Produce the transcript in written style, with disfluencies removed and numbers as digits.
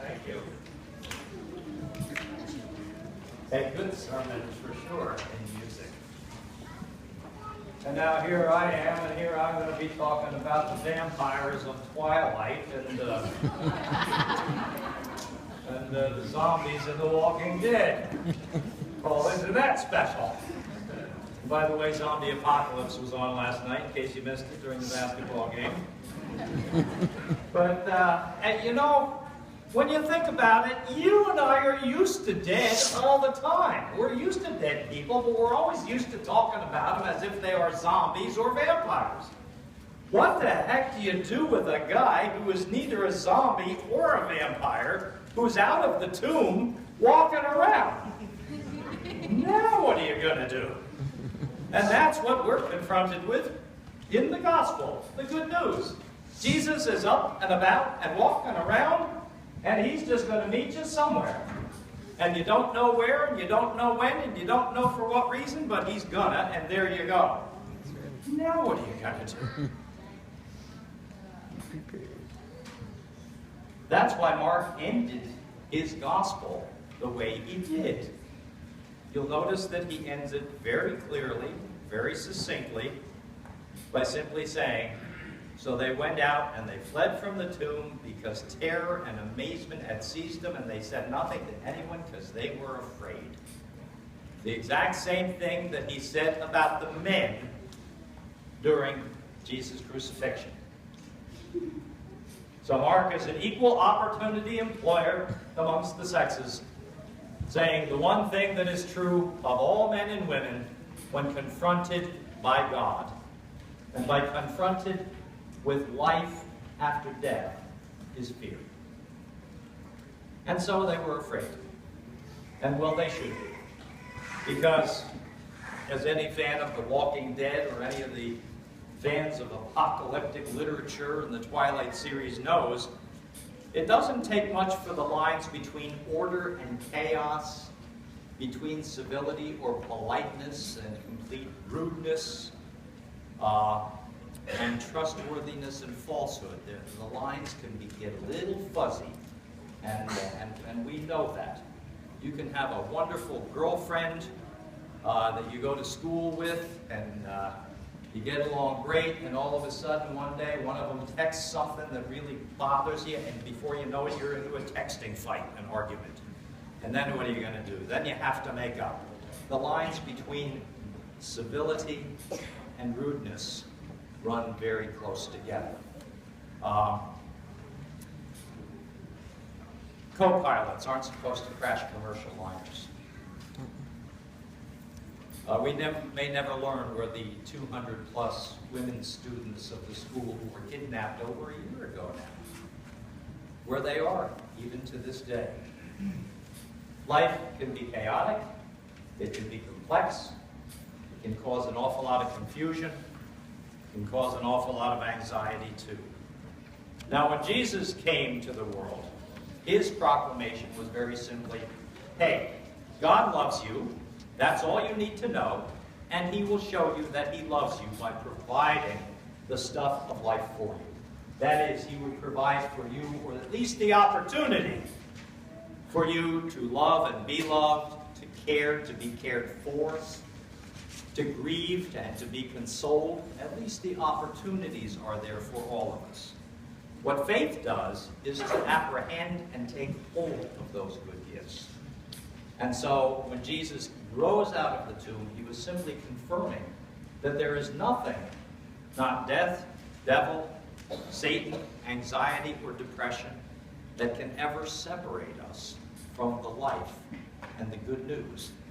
Thank you. A good sermon for sure in music. And now here I am, and here I'm going to be talking about the vampires of Twilight and the zombies of The Walking Dead. Oh, isn't that special? By the way, Zombie Apocalypse was on last night, in case you missed it during the basketball game. But, and you know, when you think about it, you and I are used to dead all the time. We're used to dead people, but we're always used to talking about them as if they are zombies or vampires. What the heck do you do with a guy who is neither a zombie or a vampire, who's out of the tomb, walking around? Now what are you going to do? And that's what we're confronted with in the gospel, the good news. Jesus is up and about and walking around, and he's just going to meet you somewhere. And you don't know where, and you don't know when, and you don't know for what reason, but he's gonna, and there you go. Now what are you going to do? That's why Mark ended his gospel the way he did. You'll notice that he ends it very clearly, very succinctly, by simply saying, "So they went out and they fled from the tomb because terror and amazement had seized them, and they said nothing to anyone because they were afraid." The exact same thing that he said about the men during Jesus' crucifixion. So Mark is an equal opportunity employer amongst the sexes, saying the one thing that is true of all men and women when confronted by God, and by confronted with life after death, is fear. And so they were afraid. And well, they should be. Because, as any fan of The Walking Dead or any of the fans of apocalyptic literature in the Twilight series knows, it doesn't take much for the lines between order and chaos, between civility or politeness and complete rudeness, and trustworthiness and falsehood. The lines can get a little fuzzy, and we know that. You can have a wonderful girlfriend that you go to school with, and you get along great, and all of a sudden one day one of them texts something that really bothers you, and before you know it, you're into a texting fight, an argument. And then what are you going to do? Then you have to make up. The lines between civility and rudeness run very close together. Co-pilots aren't supposed to crash commercial liners. We may never learn where the 200-plus women students of the school who were kidnapped over a year ago now, where they are, even to this day. Life can be chaotic, it can be complex, it can cause an awful lot of confusion, it can cause an awful lot of anxiety too. Now, when Jesus came to the world, his proclamation was very simply, hey, God loves you. That's all you need to know, and he will show you that he loves you by providing the stuff of life for you. That is, he would provide for you, or at least the opportunity for you to love and be loved, to care, to be cared for, to grieve, and to be consoled. At least the opportunities are there for all of us. What faith does is to apprehend and take hold of those good gifts. And so when Jesus rose out of the tomb, he was simply confirming that there is nothing, not death, devil, Satan, anxiety, or depression, that can ever separate us from the life and the good news